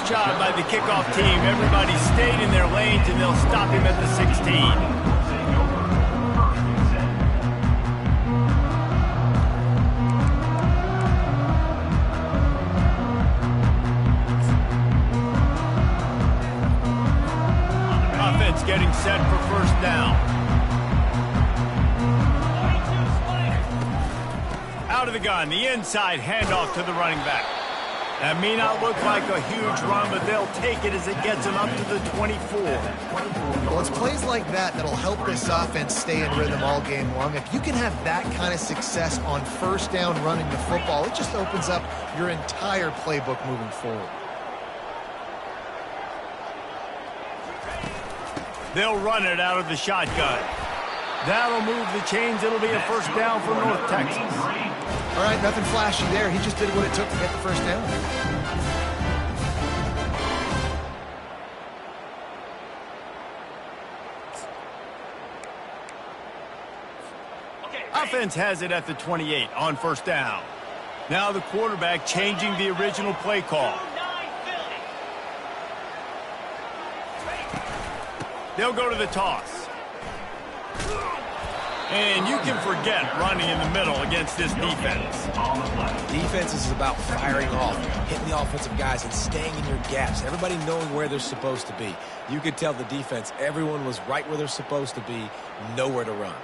job by the kickoff team. Everybody stayed in their lanes, and they'll stop him at the 16. Getting set for first down. Out of the gun, the inside handoff to the running back. That may not look like a huge run, but they'll take it as it gets them up to the 24. Well, it's plays like that that'll help this offense stay in rhythm all game long. If you can have that kind of success on first down running the football, it just opens up your entire playbook moving forward. They'll run it out of the shotgun. That'll move the chains. It'll be a first down for North Texas. All right, nothing flashy there. He just did what it took to get the first down. Offense has it at the 28 on first down. Now the quarterback changing the original play call. They'll go to the toss. And you can forget running in the middle against this defense. Defense is about firing off, hitting the offensive guys, and staying in your gaps. Everybody knowing where they're supposed to be. You could tell the defense, everyone was right where they're supposed to be, nowhere to run.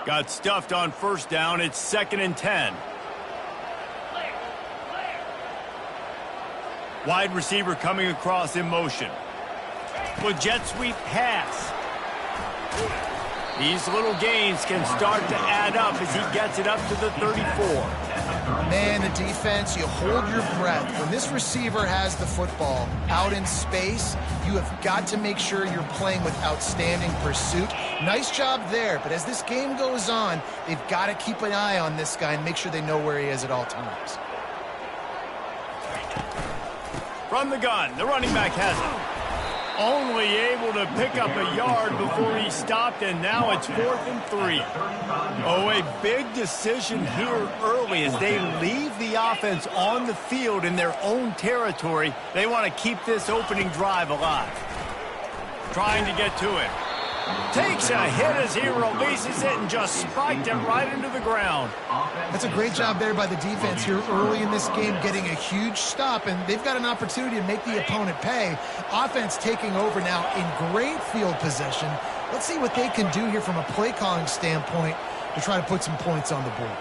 Got stuffed on first down. It's 2nd and 10. Wide receiver coming across in motion. With jet sweep pass. These little gains can start to add up as he gets it up to the 34. Man, the defense, you hold your breath. When this receiver has the football out in space, you have got to make sure you're playing with outstanding pursuit. Nice job there, but as this game goes on, they've got to keep an eye on this guy and make sure they know where he is at all times. From the gun, the running back has it. Only able to pick up a yard before he stopped, and now it's 4th and 3. Oh, a big decision here early as they leave the offense on the field in their own territory. They want to keep this opening drive alive. Trying to get to it. Takes a hit as he releases it and just spiked it right into the ground. That's a great job there by the defense here early in this game, getting a huge stop, and they've got an opportunity to make the opponent pay. Offense taking over now in great field position. Let's see what they can do here from a play calling standpoint to try to put some points on the board.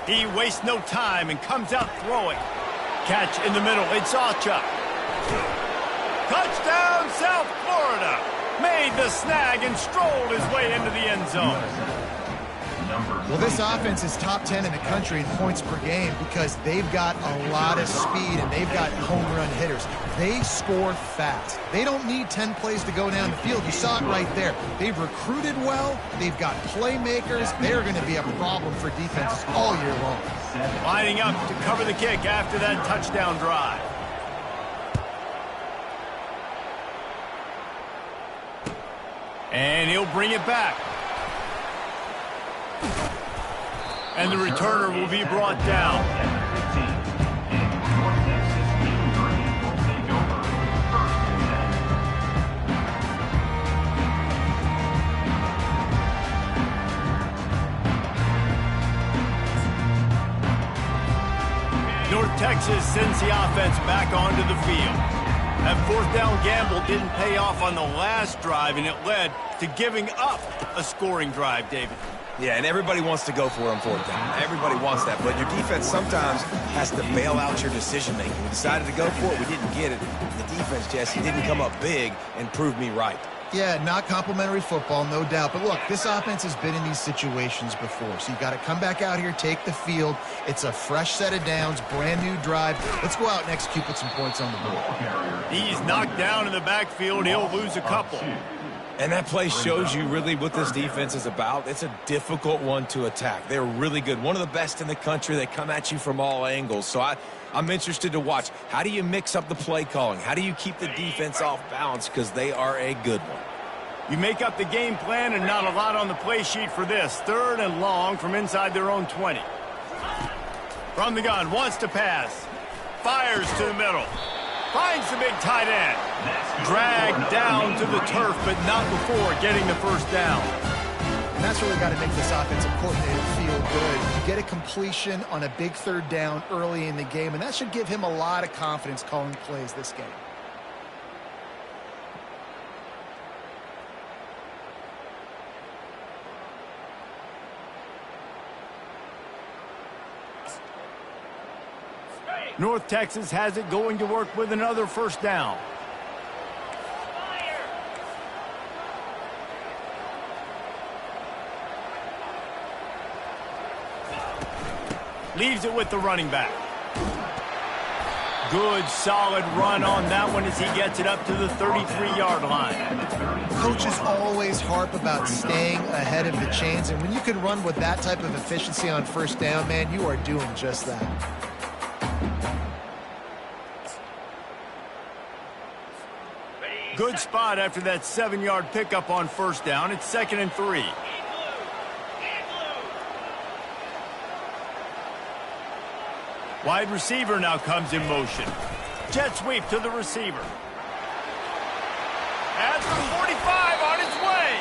He wastes no time and comes out throwing. Catch in the middle. It's Acha. Touchdown, South Florida. Made the snag and strolled his way into the end zone. Well, this offense is top 10 in the country in points per game because they've got a lot of speed and they've got home run hitters. They score fast. They don't need 10 plays to go down the field. You saw it right there. They've recruited well. They've got playmakers. They're going to be a problem for defenses all year long. Lining up to cover the kick after that touchdown drive. And he'll bring it back. And the returner will be brought down. North Texas sends the offense back onto the field. That 4th down gamble didn't pay off on the last drive, and it led to giving up a scoring drive, David. Yeah, and everybody wants to go for it on 4th down. Everybody wants that, but your defense sometimes has to bail out your decision-making. We decided to go for it. We didn't get it. The defense, Jesse, didn't come up big and prove me right. Yeah, not complimentary football, no doubt. But look, this offense has been in these situations before. So you got to come back out here, take the field. It's a fresh set of downs, brand new drive. Let's go out and execute, put some points on the board. He's knocked down in the backfield. He'll lose a couple. And that play shows you really what this defense is about. It's a difficult one to attack. They're really good. One of the best in the country. They come at you from all angles. So I'm interested to watch. How do you mix up the play calling? How do you keep the defense off balance? Because they are a good one. You make up the game plan and not a lot on the play sheet for this. 3rd and long from inside their own 20. From the gun, wants to pass. Fires to the middle. Finds the big tight end. Dragged down to the turf, but not before getting the first down. And that's really got to make this offensive coordinator feel good. You get a completion on a big third down early in the game, and that should give him a lot of confidence calling plays this game. North Texas has it going to work with another first down. Leaves it with the running back. Good, solid run on that one as he gets it up to the 33-yard line. Coaches always harp about staying ahead of the chains, and when you can run with that type of efficiency on first down, man, you are doing just that. Good spot after that 7-yard pickup on first down. It's 2nd and 3. Wide receiver now comes in motion. Jet sweep to the receiver. At the 45 on his way.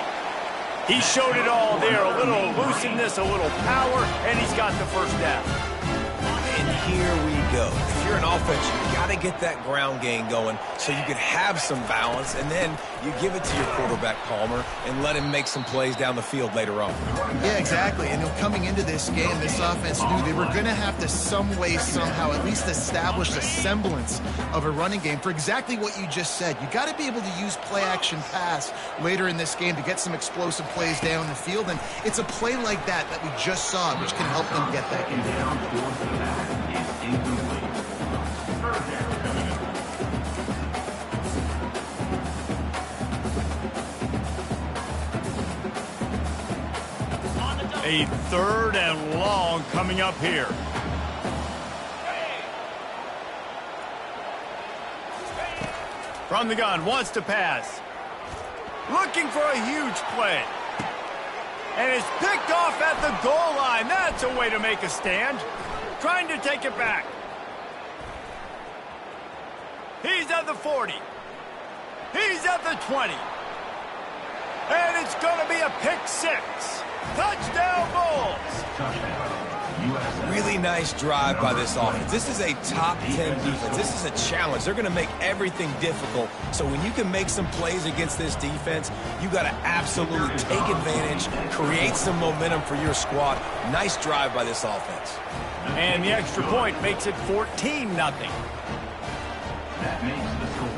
He showed it all there. A little elusiveness, a little power, and he's got the first down. And here we go. If you're an offense, you got to get that ground game going so you can have some balance, and then you give it to your quarterback, Palmer, and let him make some plays down the field later on. Yeah, exactly. And coming into this game, this offense knew they were going to have to some way, somehow, at least establish a semblance of a running game for exactly what you just said. You got to be able to use play-action pass later in this game to get some explosive plays down the field, and it's a play like that that we just saw, which can help them get that game. A 3rd and long coming up here. From the gun, wants to pass. Looking for a huge play. And it's picked off at the goal line. That's a way to make a stand. Trying to take it back. He's at the 40. He's at the 20. And it's going to be a pick 6. Touchdown Bulls! Really nice drive by this offense. This is a top 10 defense. This is a challenge. They're going to make everything difficult. So when you can make some plays against this defense, you got to absolutely take advantage, create some momentum for your squad. Nice drive by this offense. And the extra point makes it 14-0. That makes the score.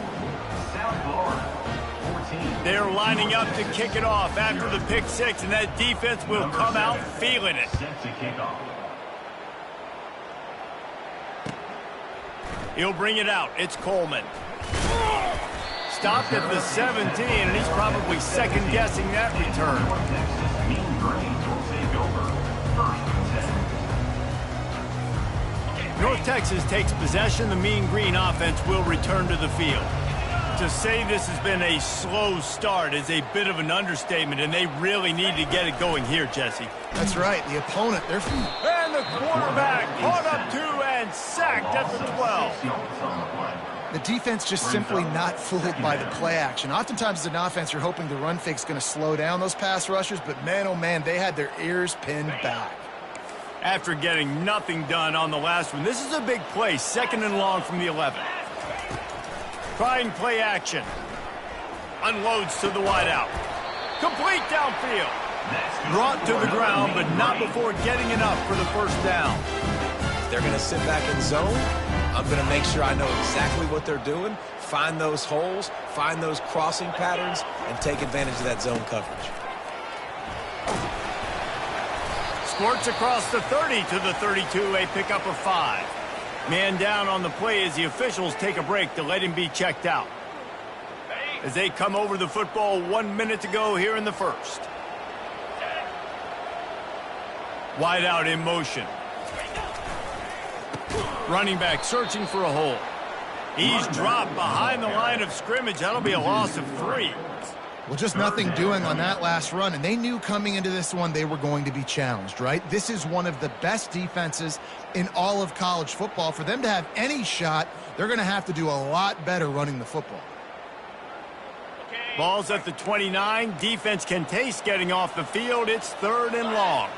South Florida. They're lining up to kick it off after the pick 6, and that defense will come out feeling it. Set to kick off. He'll bring it out. It's Coleman. Stopped at the 17, and he's probably second-guessing that return. North Texas takes possession. The Mean Green offense will return to the field. To say this has been a slow start is a bit of an understatement, and they really need to get it going here, Jesse. That's right. The opponent, they're... And the quarterback caught up to and sacked at the 12. The defense just simply not fooled by the play action. Oftentimes as an offense, you're hoping the run fake's going to slow down those pass rushers, but man, oh man, they had their ears pinned back. After getting nothing done on the last one, this is a big play, 2nd and long from the 11. Trying play action. Unloads to the wideout. Complete downfield. Brought to the ground, but not before getting enough for the first down. They're going to sit back in zone. I'm going to make sure I know exactly what they're doing, find those holes, find those crossing patterns, and take advantage of that zone coverage. Squirts across the 30 to the 32, a pickup of 5. Man down on the play as the officials take a break to let him be checked out. As they come over the football 1 minute to go here in the first. Wide out in motion. Running back searching for a hole. He's dropped behind the line of scrimmage. That'll be a loss of 3. Well, just nothing doing on that last run, and they knew coming into this one they were going to be challenged, right? This is one of the best defenses in all of college football. For them to have any shot, they're going to have to do a lot better running the football. Ball's at the 29. Defense can taste getting off the field. It's 3rd and long.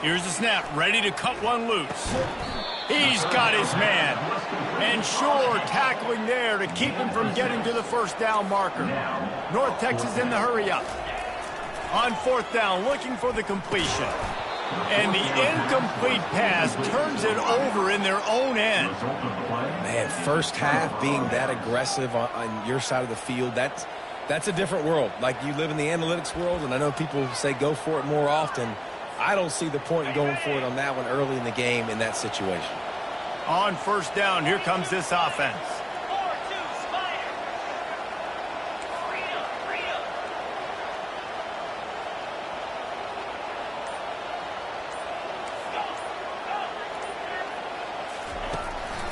Here's the snap, ready to cut one loose. He's got his man. And sure, tackling there to keep him from getting to the first down marker. North Texas in the hurry up. On 4th down, looking for the completion. And the incomplete pass turns it over in their own end. Man, first half being that aggressive on your side of the field, that's a different world. Like, you live in the analytics world, and I know people say go for it more often. I don't see the point in going for it on that one early in the game in that situation. On 1st down, here comes this offense.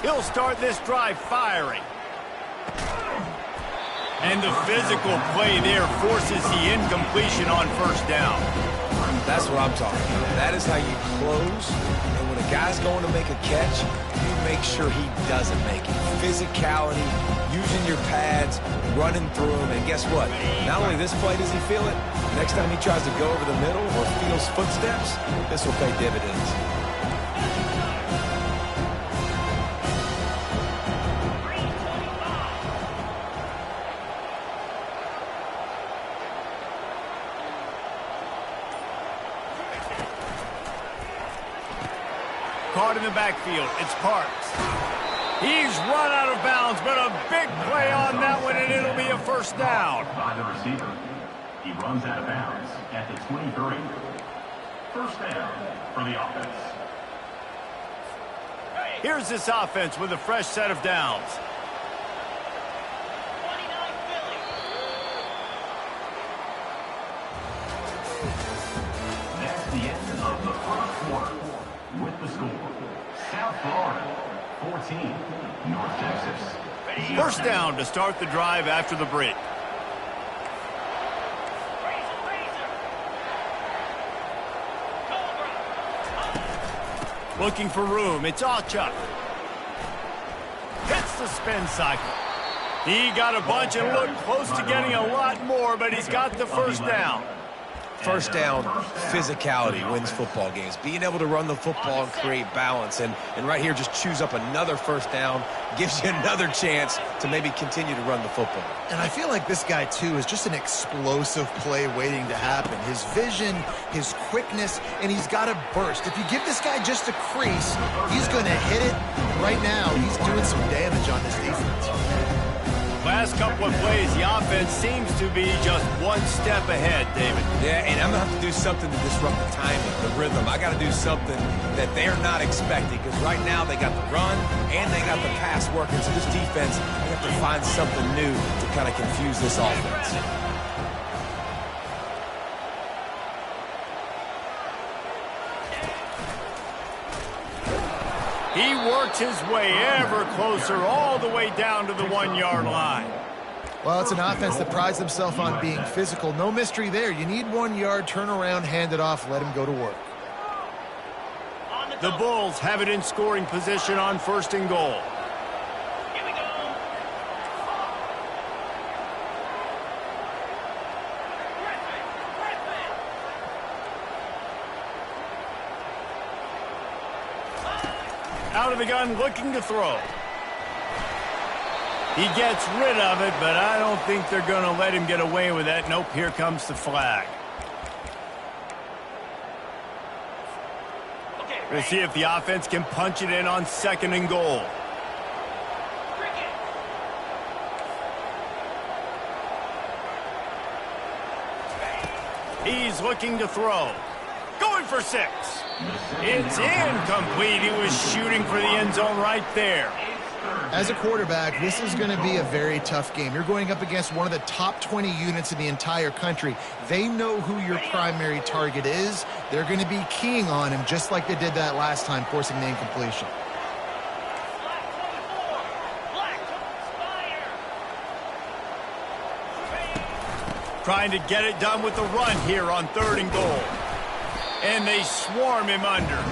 He'll start this drive firing. And the physical play there forces the incompletion on 1st down. That's what I'm talking about. That is how you close. And when a guy's going to make a catch, you make sure he doesn't make it. Physicality, using your pads, running through him. And guess what? Not only this play does he feel it, next time he tries to go over the middle or feels footsteps, this will pay dividends. Caught in the backfield. It's Parks. He's run out of bounds, but a big play on that one, and it'll be a 1st down. By the receiver. He runs out of bounds at the 23. 1st down for the offense. Here's this offense with a fresh set of downs. That's the end of the 1st quarter. With the score, South Florida, 14, North Texas. 1st down to start the drive after the break. Looking for room. It's Achuk. Hits the spin cycle. He got a bunch and looked close to getting a lot more, but he's got the 1st down. 1st down, physicality wins football games. Being able to run the football and create balance. And right here, just choose up another 1st down, gives you another chance to maybe continue to run the football. And I feel like this guy, too, is just an explosive play waiting to happen. His vision, his quickness, and he's got a burst. If you give this guy just a crease, he's going to hit it. Right now, he's doing some damage on this defense. Last couple of plays, the offense seems to be just one step ahead, David. Yeah, and I'm going to have to do something to disrupt the timing, the rhythm. I got to do something that they're not expecting, because right now they got the run and they got the pass working. So this defense, they have to find something new to kind of confuse this offense. He works his way ever closer all the way down to the 1-yard line. Well, it's an offense that prides themselves on being physical. No mystery there. You need 1 yard, turn around, hand it off, let him go to work. The Bulls have it in scoring position on 1st and goal. Out of the gun, looking to throw. He gets rid of it, but I don't think they're going to let him get away with that. Nope, here comes the flag. We'll see if the offense can punch it in on 2nd and goal. He's looking to throw. Going for 6. It's incomplete. He was shooting for the end zone right there. As a quarterback, this is going to be a very tough game. You're going up against one of the top 20 units in the entire country. They know who your primary target is. They're going to be keying on him just like they did that last time, forcing the incompletion. Trying to get it done with the run here on 3rd and goal. And they swarm him under.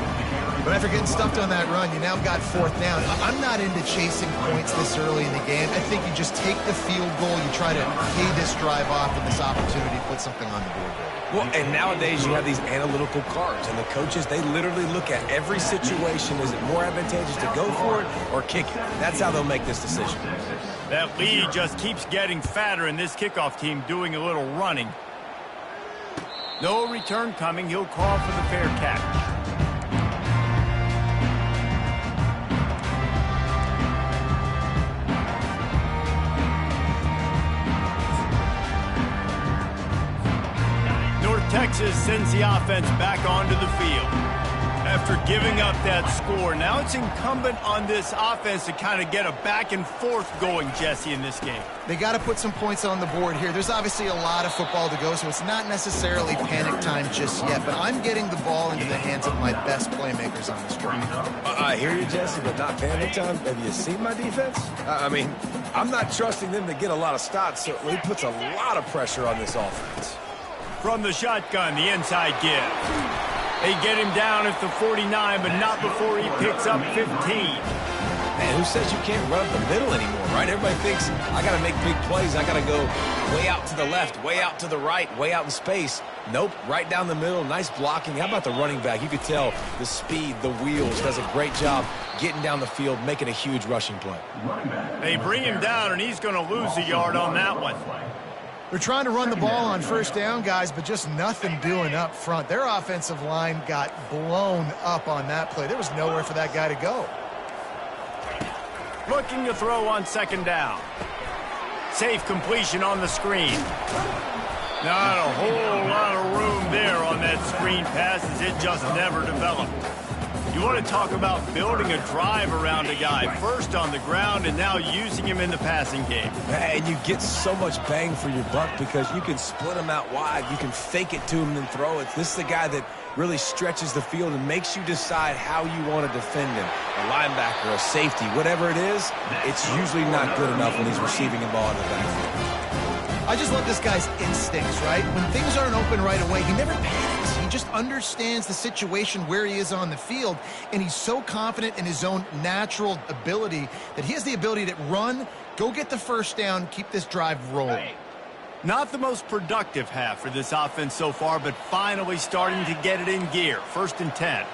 But after getting stuffed on that run, you now got 4th down. I'm not into chasing points this early in the game. I think you just take the field goal. You try to pay this drive off and this opportunity to put something on the board. Well, and nowadays you have these analytical cards, and the coaches, they literally look at every situation. Is it more advantageous to go for it or kick it? That's how they'll make this decision. That lead just keeps getting fatter, and this kickoff team doing a little running. No return coming. He'll call for the fair catch. Texas sends the offense back onto the field. After giving up that score, now it's incumbent on this offense to kind of get a back and forth going, Jesse, in this game. They got to put some points on the board here. There's obviously a lot of football to go, so it's not necessarily panic time just yet, but I'm getting the ball into the hands of my best playmakers on this drive. I hear you, Jesse, but not panic time. Have you seen my defense? I mean, I'm not trusting them to get a lot of stops, so it puts a lot of pressure on this offense. From the shotgun, the inside give. They get him down at the 49, but not before he picks up 15. Man, who says you can't run up the middle anymore, right? Everybody thinks, I got to make big plays. I got to go way out to the left, way out to the right, way out in space. Nope, right down the middle, nice blocking. How about the running back? You could tell the speed, the wheels, does a great job getting down the field, making a huge rushing play. They bring him down, and he's going to lose a yard on that one. They're trying to run the ball on 1st down, guys, but just nothing doing up front. Their offensive line got blown up on that play. There was nowhere for that guy to go. Looking to throw on 2nd down. Safe completion on the screen. Not a whole lot of room there on that screen pass as it just never developed. You want to talk about building a drive around a guy, first on the ground and now using him in the passing game. And you get so much bang for your buck because you can split him out wide. You can fake it to him and throw it. This is the guy that really stretches the field and makes you decide how you want to defend him. A linebacker, a safety, whatever it is, it's usually not good enough when he's receiving the ball in the backfield. I just love this guy's instincts, right? When things aren't open right away, he never panics. He just understands the situation where he is on the field, and he's so confident in his own natural ability that he has the ability to run, go get the 1st down, keep this drive rolling. Not the most productive half for this offense so far, but finally starting to get it in gear. 1st and 10.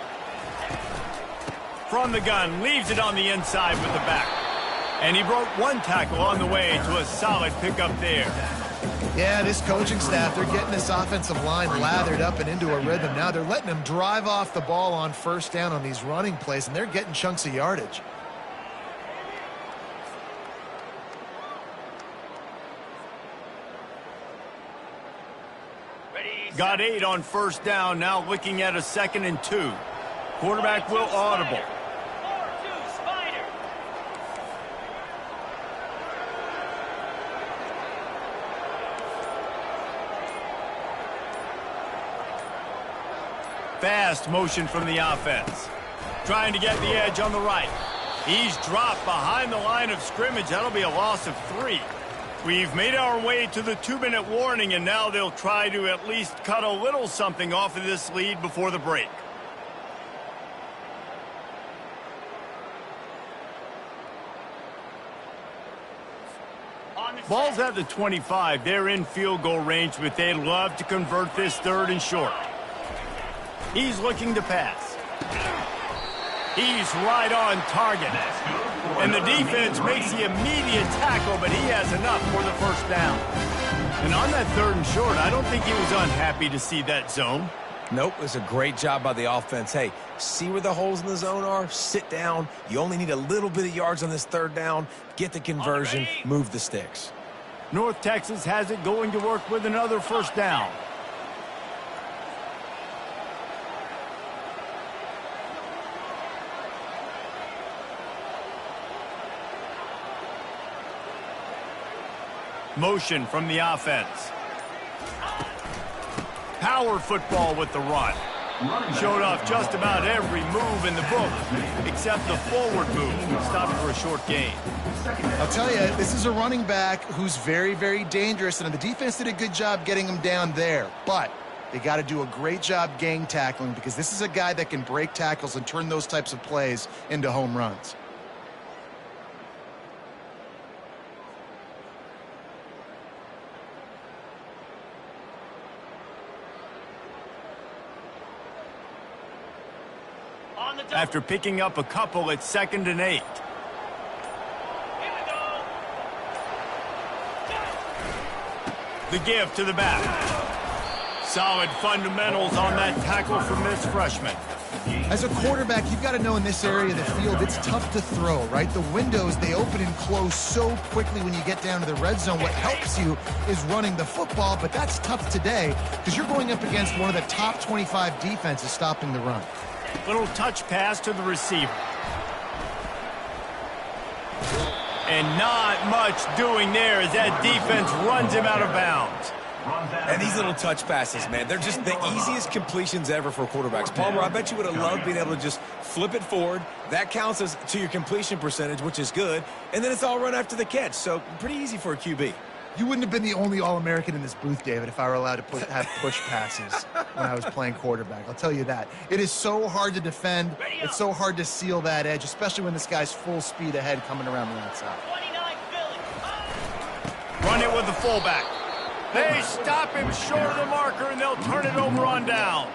From the gun, leaves it on the inside with the back. And he broke 1 tackle on the way to a solid pickup there. Yeah, this coaching staff, they're getting this offensive line lathered up and into a rhythm. Now they're letting them drive off the ball on 1st down on these running plays, and they're getting chunks of yardage. Got 8 on 1st down, now looking at a 2nd and 2. Quarterback will audible. Fast motion from the offense. Trying to get the edge on the right. He's dropped behind the line of scrimmage. That'll be a loss of 3. We've made our way to the 2-minute warning, and now they'll try to at least cut a little something off of this lead before the break. Ball's at the 25. They're in field goal range, but they'd love to convert this 3rd and short. He's looking to pass. He's right on target. And the defense makes the immediate tackle, but he has enough for the 1st down. And on that 3rd and short, I don't think he was unhappy to see that zone. Nope, it's a great job by the offense. Hey, see where the holes in the zone are? Sit down. You only need a little bit of yards on this 3rd down. Get the conversion, move the sticks. North Texas has it going to work with another 1st down. Motion from the offense. Power football with the run. Showed off just about every move in the book, except the forward move. Stopped for a short gain. I'll tell you, this is a running back who's very, very dangerous, and the defense did a good job getting him down there. But they got to do a great job gang tackling, because this is a guy that can break tackles and turn those types of plays into home runs. After picking up a couple, it's 2nd and 8. The give to the back. Solid fundamentals on that tackle from this freshman. As a quarterback, you've got to know in this area of the field, it's tough to throw, right? The windows, they open and close so quickly when you get down to the red zone. What helps you is running the football, but that's tough today because you're going up against one of the top 25 defenses stopping the run. Little touch pass to the receiver. And not much doing there as that defense runs him out of bounds. And these little touch passes, man, they're just the easiest completions ever for quarterbacks. Palmer, I bet you would have loved being able to just flip it forward. That counts as to your completion percentage, which is good. And then it's all run after the catch, so pretty easy for a QB. You wouldn't have been the only All-American in this booth, David, if I were allowed to have push passes when I was playing quarterback. I'll tell you that. It is so hard to defend. It's so hard to seal that edge, especially when this guy's full speed ahead coming around the outside. Run it with the fullback. They stop him short of the marker, and they'll turn it over on downs.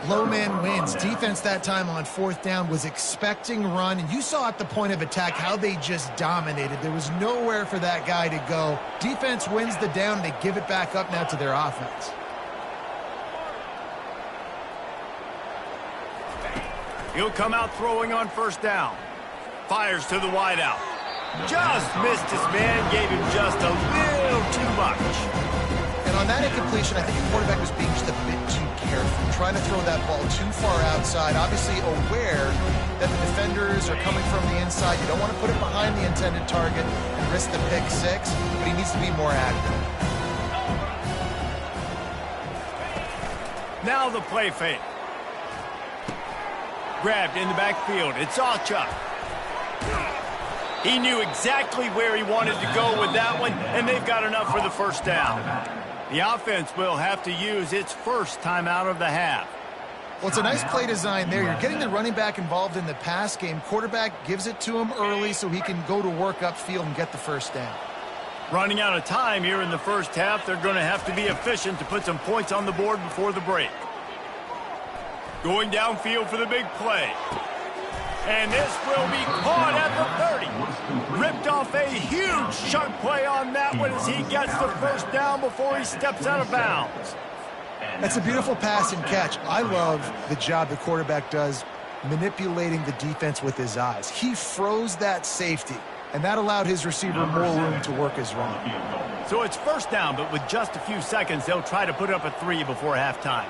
Low man wins. Defense that time on 4th down was expecting run, and you saw at the point of attack how they just dominated. There was nowhere for that guy to go. Defense wins the down, and they give it back up now to their offense. He'll come out throwing on 1st down. Fires to the wideout. Just missed his man, gave him just a little too much. And on that incompletion, I think the quarterback was being just a bit too careful, trying to throw that ball too far outside, obviously aware that the defenders are coming from the inside. You don't want to put it behind the intended target and risk the pick 6, but he needs to be more accurate. Now the play fake. Grabbed in the backfield. It's Alchuk. He knew exactly where he wanted to go with that one, and they've got enough for the 1st down. The offense will have to use its first timeout of the half. Well, it's a nice play design there. You're getting the running back involved in the pass game. Quarterback gives it to him early so he can go to work upfield and get the 1st down. Running out of time here in the 1st half, they're going to have to be efficient to put some points on the board before the break. Going downfield for the big play. And this will be caught at the 30. Ripped off a huge chunk play on that one as he gets the 1st down before he steps out of bounds. That's a beautiful pass and catch. I love the job the quarterback does manipulating the defense with his eyes. He froze that safety, and that allowed his receiver more room to work his run. So it's 1st down, but with just a few seconds, they'll try to put up a 3 before halftime.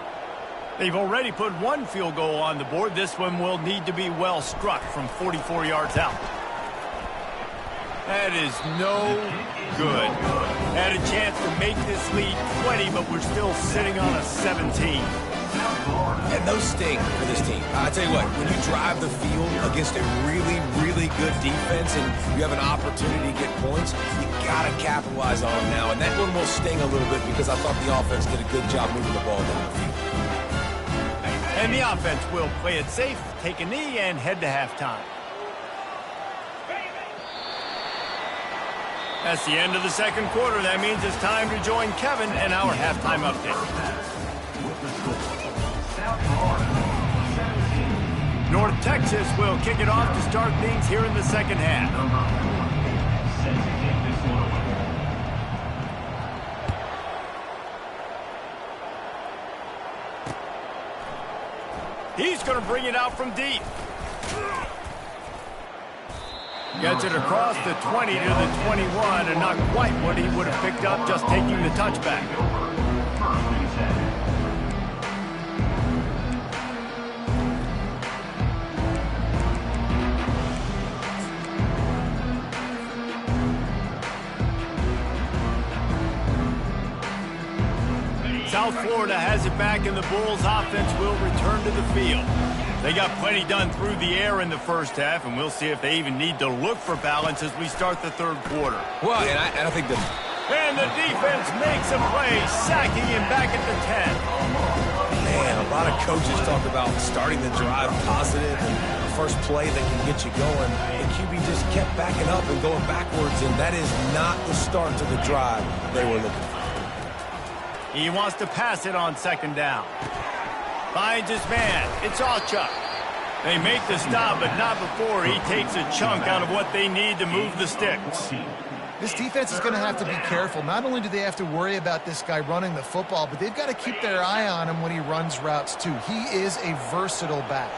They've already put 1 field goal on the board. This one will need to be well struck from 44 yards out. That is no good. Had a chance to make this lead 20, but we're still sitting on a 17. And those sting for this team. I tell you what, when you drive the field against a really, really good defense and you have an opportunity to get points, you got to capitalize on them now. And that one will sting a little bit because I thought the offense did a good job moving the ball down the field. And the offense will play it safe, take a knee, and head to halftime. That's the end of the 2nd quarter. That means it's time to join Kevin and our halftime update. North Texas will kick it off to start things here in the 2nd half. He's going to bring it out from deep. Gets it across the 20 to the 21, and not quite what he would have picked up just taking the touchback. South Florida has it back, and the Bulls offense will return to the field. They got plenty done through the air in the first half, and we'll see if they even need to look for balance as we start the third quarter. Well, and I think that... And the defense makes a play, sacking him back at the 10. Man, a lot of coaches talk about starting the drive positive and the first play that can get you going. The QB just kept backing up and going backwards, and that is not the start to the drive they were looking for. He wants to pass it on second down. Finds his man. It's Chuck. They make the stop, but not before he takes a chunk out of what they need to move the sticks. This defense is going to have to be careful. Not only do they have to worry about this guy running the football, but they've got to keep their eye on him when he runs routes too. He is a versatile back.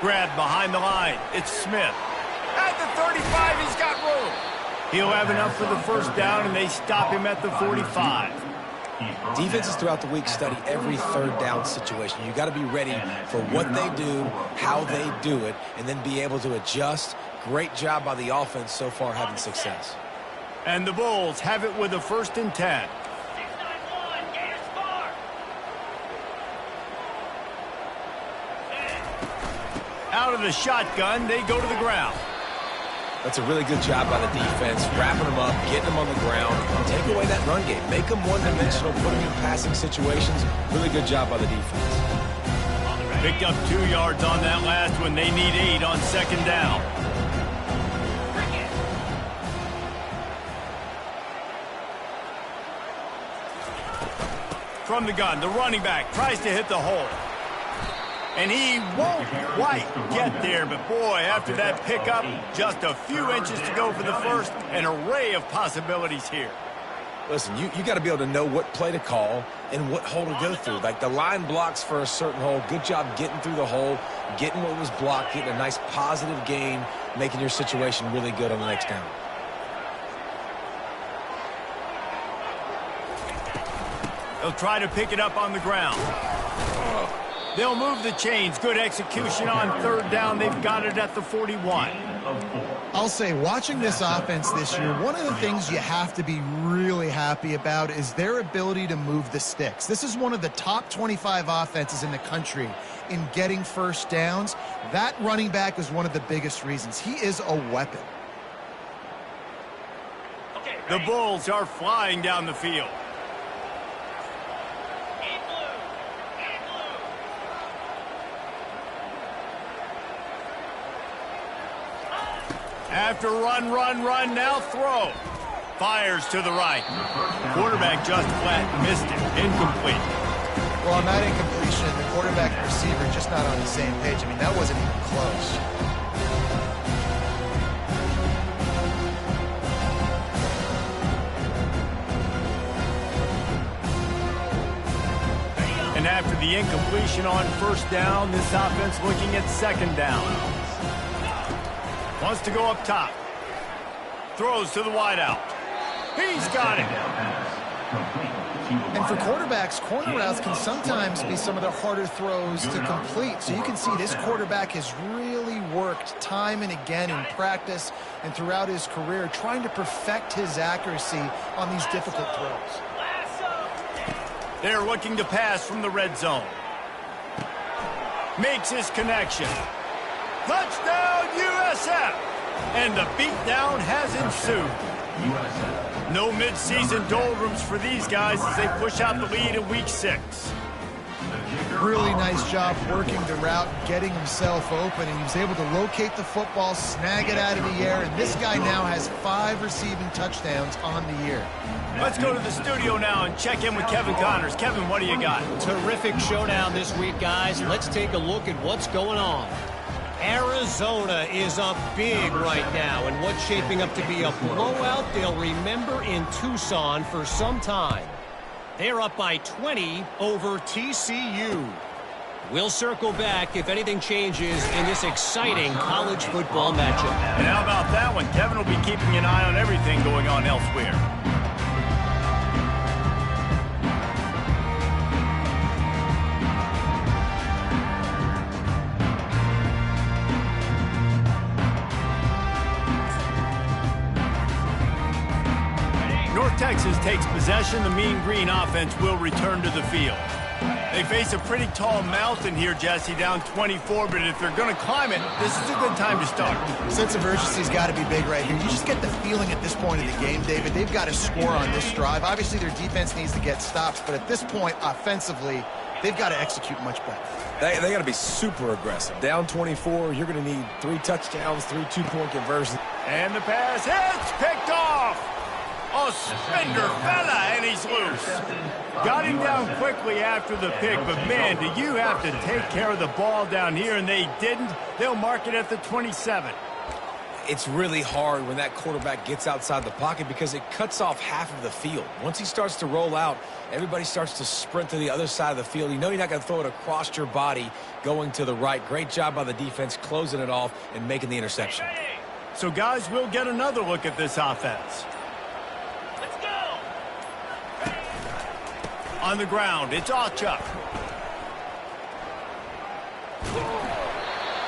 Grabbed behind the line. It's Smith. At the 35, he's got room. He'll have enough for the first down, and they stop him at the 45. Defenses throughout the week study every third down situation. You got to be ready for what they do, how they do it, and then be able to adjust. Great job by the offense so far having success. And the Bulls have it with a 1st and 10. Out of the shotgun, they go to the ground. That's a really good job by the defense, wrapping them up, getting them on the ground, take away that run game. Make them one-dimensional, put them in passing situations. Really good job by the defense. Picked up 2 yards on that last one. They need 8 on second down. From the gun, the running back tries to hit the hole. And he won't quite get there, but boy, after that pickup, just a few inches to go for the first. An array of possibilities here. Listen, you got to be able to know what play to call and what hole to go through. Like the line blocks for a certain hole. Good job getting through the hole, getting what was blocked, getting a nice positive gain, making your situation really good on the next down. They'll try to pick it up on the ground. They'll move the chains. Good execution on third down. They've got it at the 41. I'll say, watching this offense this year, one of the things you have to be really happy about is their ability to move the sticks. This is one of the top 25 offenses in the country in getting first downs. That running back is one of the biggest reasons. He is a weapon. The Bulls are flying down the field. After run, now throw. Fires to the right. Quarterback just flat missed it. Incomplete. Well, on that incompletion, the quarterback and receiver just not on the same page. I mean, that wasn't even close. And after the incompletion on first down, this offense looking at second down. Wants to go up top. Throws to the wideout. He's got it. And for quarterbacks, corner routes can sometimes be some of the harder throws to complete. So you can see this quarterback has really worked time and again in practice and throughout his career trying to perfect his accuracy on these difficult throws. They're looking to pass from the red zone. Makes his connection. Touchdown, USF! And the beatdown has ensued. No midseason doldrums for these guys as they push out the lead in Week 6. Really nice job working the route, getting himself open, and he was able to locate the football, snag it out of the air, and this guy now has 5 receiving touchdowns on the year. Let's go to the studio now and check in with Kevin Connors. Kevin, what do you got? Terrific showdown this week, guys. Let's take a look at what's going on. Arizona is up big right now, and what's shaping up to be a blowout they'll remember in Tucson for some time. They're up by 20 over TCU. We'll circle back if anything changes in this exciting college football matchup. And how about that one? Kevin will be keeping an eye on everything going on elsewhere. North Texas takes possession. The Mean Green offense will return to the field. They face a pretty tall mountain here, Jesse, down 24, but if they're going to climb it, this is a good time to start. Sense of urgency's got to be big right here. You just get the feeling at this point of the game, David, they've got to score on this drive. Obviously, their defense needs to get stops, but at this point, offensively, they've got to execute much better. They got to be super aggressive. Down 24, you're going to need 3 touchdowns, 3 two-point conversions. And the pass hits, picked off. Oh, Spender fella, and he's loose. Got him down quickly after the pick, but man, do you have to take care of the ball down here, and they didn't. They'll mark it at the 27. It's really hard when that quarterback gets outside the pocket because it cuts off half of the field. Once he starts to roll out, everybody starts to sprint to the other side of the field. You know you're not going to throw it across your body going to the right. Great job by the defense closing it off and making the interception. So, guys, we'll get another look at this offense. On the ground, it's Achuk.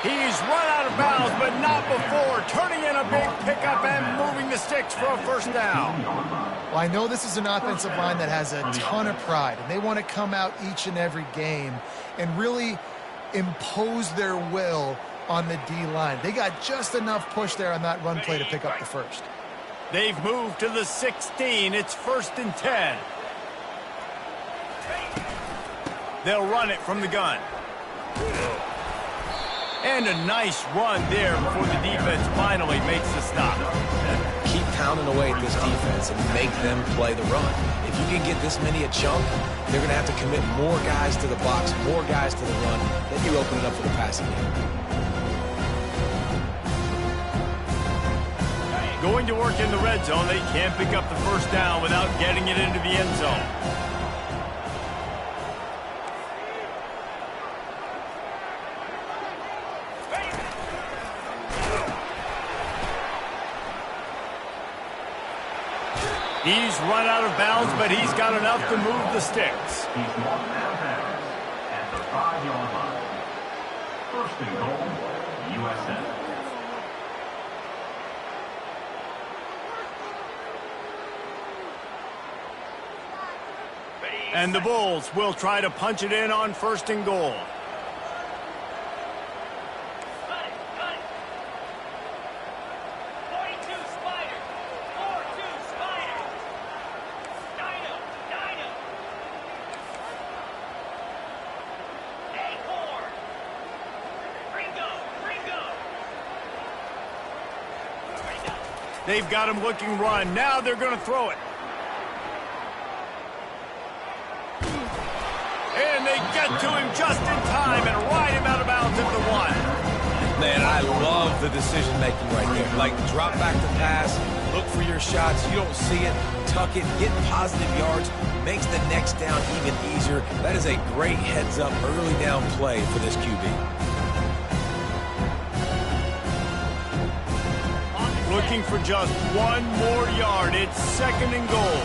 He's run out of bounds, but not before. Turning in a big pickup and moving the sticks for a first down. Well, I know this is an offensive line that has a ton of pride, and they want to come out each and every game and really impose their will on the D-line. They got just enough push there on that run play to pick up the first. They've moved to the 16. It's 1st and 10. They'll run it from the gun. And a nice run there before the defense finally makes the stop. Keep pounding away at this defense and make them play the run. If you can get this many a chunk, they're going to have to commit more guys to the box, more guys to the run. Then you open it up for the passing game. Going to work in the red zone, they can't pick up the first down without getting it into the end zone. He's run out of bounds, but he's got enough to move the sticks. He's marked out of bounds at the 5-yard line. 1st and goal, USA. And the Bulls will try to punch it in on 1st and goal. They've got him looking run. Now they're going to throw it. And they get to him just in time and ride him out of bounds at the 1. Man, I love the decision-making right there. Like, drop back the pass, look for your shots. You don't see it, tuck it, get positive yards, makes the next down even easier. That is a great heads-up early down play for this QB. Looking for just 1 more yard. It's 2nd and goal.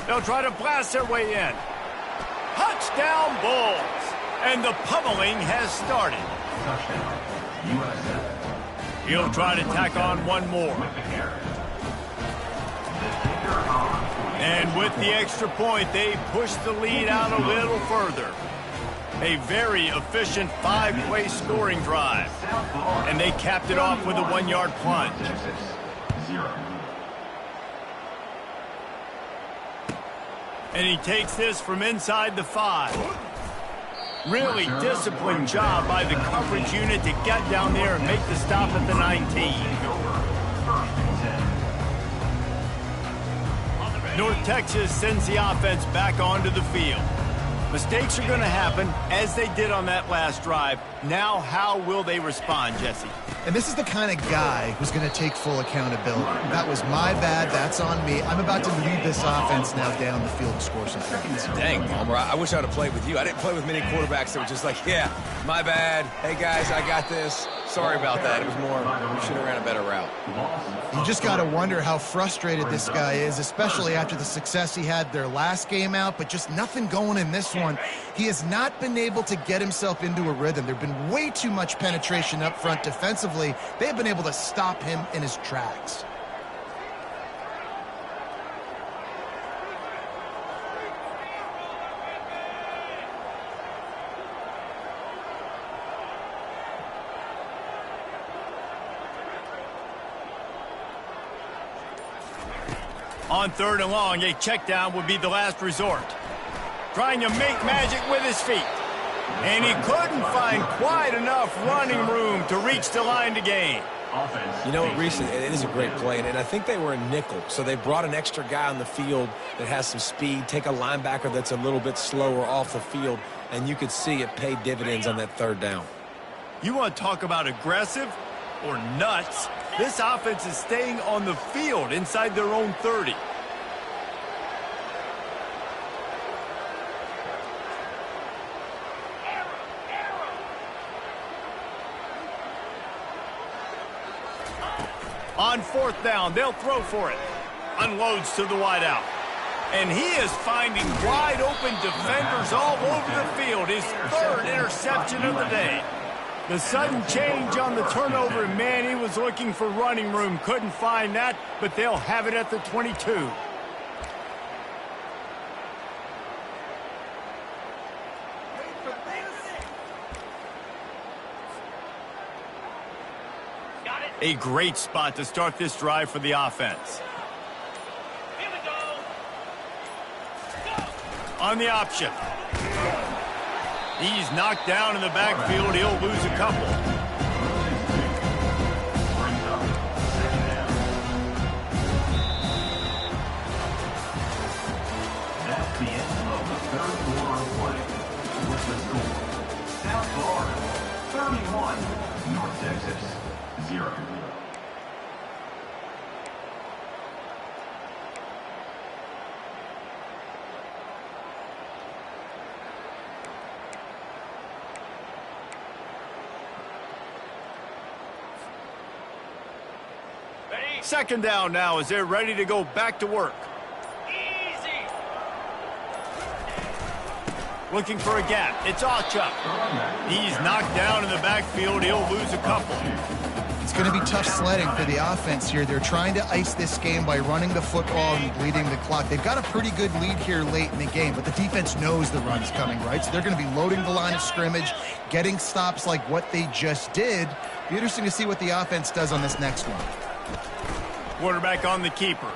They'll try to blast their way in. Touchdown Bulls. And the pummeling has started. Touchdown, USA. He'll try to tack on 1 more. And with the extra point, they push the lead out a little further. A very efficient 5-play scoring drive. And they capped it off with a 1-yard plunge. And he takes this from inside the 5. Really disciplined job by the coverage unit to get down there and make the stop at the 19. North Texas sends the offense back onto the field. Mistakes are going to happen, as they did on that last drive. Now, how will they respond, Jesse? And this is the kind of guy who's going to take full accountability. That was my bad. That's on me. I'm about to lead this offense now down the field and score some points. Dang, Palmer, I wish I would have played with you. I didn't play with many quarterbacks that were just like, yeah, my bad. Hey, guys, I got this. Sorry about that. It was more, we should have ran a better route. You just got to wonder how frustrated this guy is, especially after the success he had their last game out, but just nothing going in this one. He has not been able to get himself into a rhythm. There have been way too much penetration up front defensively. They've been able to stop him in his tracks. On 3rd and long, a check down would be the last resort. Trying to make magic with his feet. And he couldn't find quite enough running room to reach the line to gain. You know what, Reese, it is a great play, and I think they were a nickel, so they brought an extra guy on the field that has some speed, take a linebacker that's a little bit slower off the field, and you could see it paid dividends on that 3rd down. You want to talk about aggressive or nuts? This offense is staying on the field inside their own 30. On 4th down, they'll throw for it. Unloads to the wideout. And he is finding wide open defenders all over the field. His 3rd interception of the day. The sudden change on the turnover, man, he was looking for running room. Couldn't find that, but they'll have it at the 22. A great spot to start this drive for the offense. Here we go. On the option. He's knocked down in the backfield. He'll lose a couple. That's the end of the 3rd quarter of play. With the score, South Florida 31, North Texas 0. Second down now as they're ready to go back to work. Easy. Looking for a gap. It's Achuk. He's knocked down in the backfield. He'll lose a couple. It's going to be tough sledding for the offense here. They're trying to ice this game by running the football and bleeding the clock. They've got a pretty good lead here late in the game, but the defense knows the run's coming, right? So they're going to be loading the line of scrimmage, getting stops like what they just did. Be interesting to see what the offense does on this next one. Quarterback on the keeper.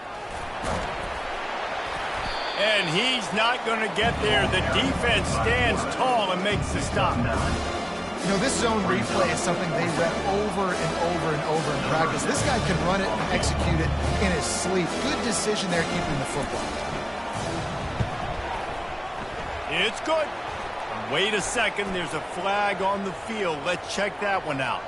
And he's not going to get there. The defense stands tall and makes the stop. You know, this zone replay is something they rep over and over and over in practice. This guy can run it and execute it in his sleep. Good decision there keeping the football. It's good. Wait a second. There's a flag on the field. Let's check that one out.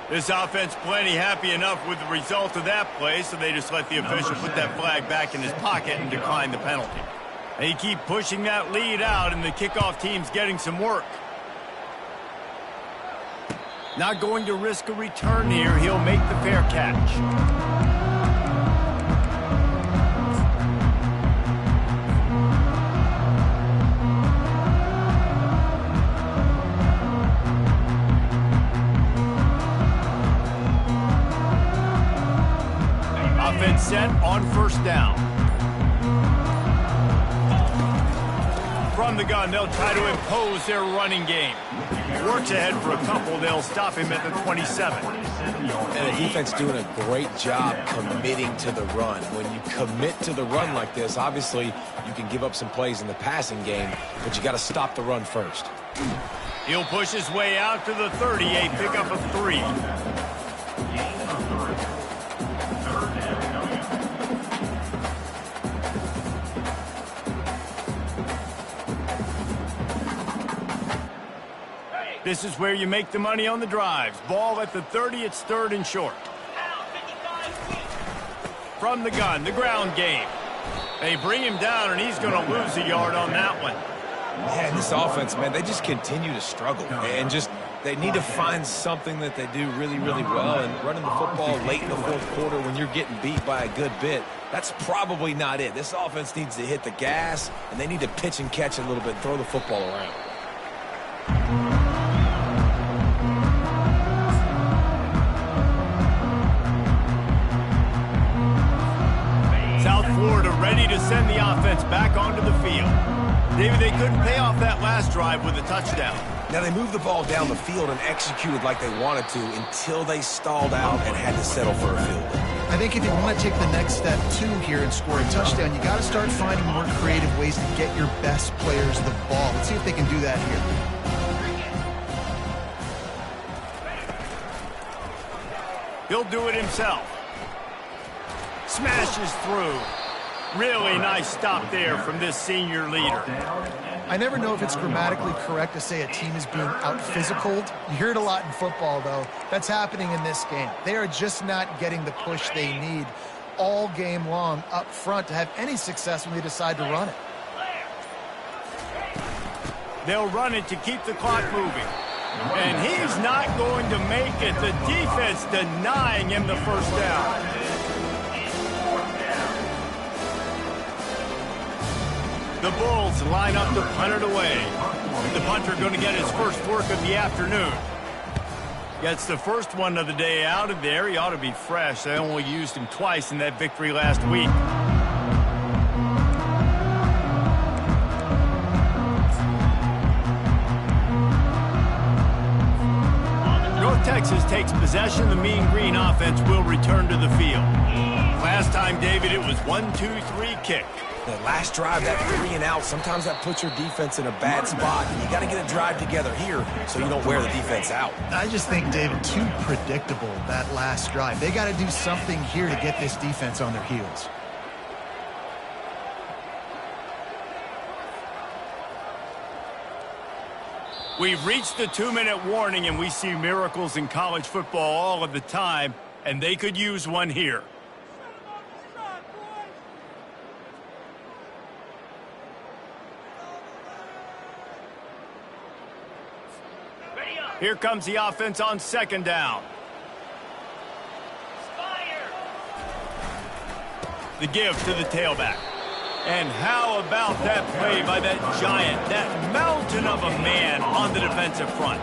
This offense plenty happy enough with the result of that play, so they just let the official put that flag back in his pocket and decline the penalty. They keep pushing that lead out, and the kickoff team's getting some work. Not going to risk a return here. He'll make the fair catch. Offense set on 1st down. From the gun, they'll try to impose their running game. Works ahead for a couple. They'll stop him at the 27. And the defense doing a great job committing to the run. When you commit to the run like this, obviously you can give up some plays in the passing game, but you got to stop the run first. He'll push his way out to the 30, a pickup of 3. This is where you make the money on the drives. Ball at the 30, it's 3rd and short. From the gun, the ground game. They bring him down, and he's going to lose a yard on that one. Yeah, this offense, man, they just continue to struggle. And just They need to find something that they do really, really well, and running the football late in the fourth quarter when you're getting beat by a good bit, that's probably not it. This offense needs to hit the gas, and they need to pitch and catch a little bit, throw the football around. South Florida ready to send the offense back onto the field. David, they couldn't pay off that last drive with a touchdown. Now, they moved the ball down the field and executed like they wanted to until they stalled out and had to settle for a field goal. I think if you want to take the next step, too, here and score a touchdown, you got to start finding more creative ways to get your best players the ball. Let's see if they can do that here. He'll do it himself. Smashes through. Really nice stop there from this senior leader. I never know if it's grammatically correct to say a team is being out-physicaled. You hear it a lot in football, though. That's happening in this game. They are just not getting the push they need all game long up front to have any success when they decide to run it. They'll run it to keep the clock moving. And he's not going to make it. The defense denying him the first down. The Bulls line up to punt it away. The punter going to get his first work of the afternoon. Gets the first one of the day out of there. He ought to be fresh. They only used him twice in that victory last week. North Texas takes possession. The Mean Green offense will return to the field. Last time, David, it was 1-2-3 kick. The last drive, that 3 and out, sometimes that puts your defense in a bad spot. You got to get a drive together here so you don't wear the defense out. I just think, David, too predictable, that last drive. They got to do something here to get this defense on their heels. We've reached the 2-minute warning, and we see miracles in college football all of the time, and they could use one here. Here comes the offense on second down. The give to the tailback. And how about that play by that giant, that mountain of a man on the defensive front?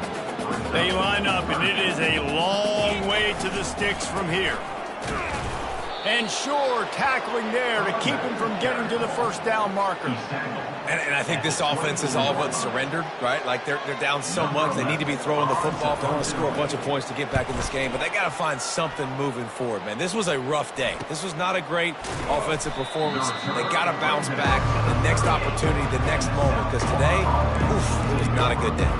They line up, and it is a long way to the sticks from here. And sure, tackling there to keep him from getting to the first down marker. And I think this offense is all but surrendered, right? Like they're down so much, they need to be throwing the football if they want to score a bunch of points to get back in this game. But they got to find something moving forward, man. This was a rough day. This was not a great offensive performance. They got to bounce back the next opportunity, the next moment. Because today, it was not a good day.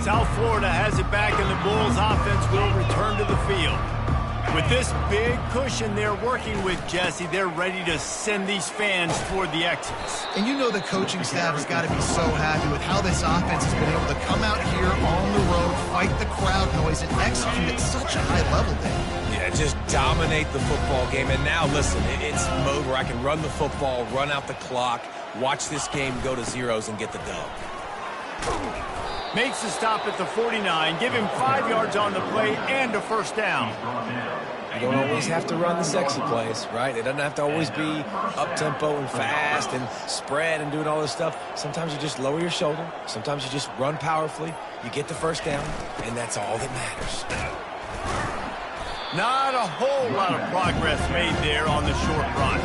South Florida has it back, and the Bulls offense will return to the field. With this big cushion they're working with, Jesse, they're ready to send these fans toward the exits. And you know the coaching staff has got to be so happy with how this offense has been able to come out here on the road, fight the crowd noise, and execute at such a high level there. Yeah, just dominate the football game. And now, listen, it's mode where I can run the football, run out the clock, watch this game go to zeros and get the dub. Makes the stop at the 49, give him 5 yards on the play and a first down. You don't always have to run the sexy plays, right? It doesn't have to always be up-tempo and fast and spread and doing all this stuff. Sometimes you just lower your shoulder. Sometimes you just run powerfully. You get the first down, and that's all that matters. Not a whole lot of progress made there on the short run.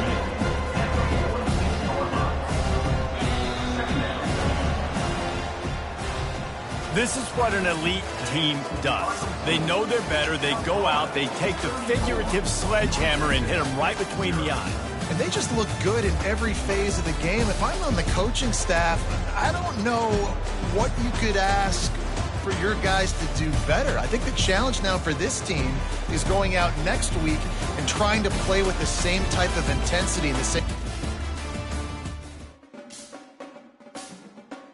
This is what an elite team does. They know they're better. They go out. They take the figurative sledgehammer and hit them right between the eyes. And they just look good in every phase of the game. If I'm on the coaching staff, I don't know what you could ask for your guys to do better. I think the challenge now for this team is going out next week and trying to play with the same type of intensity and the same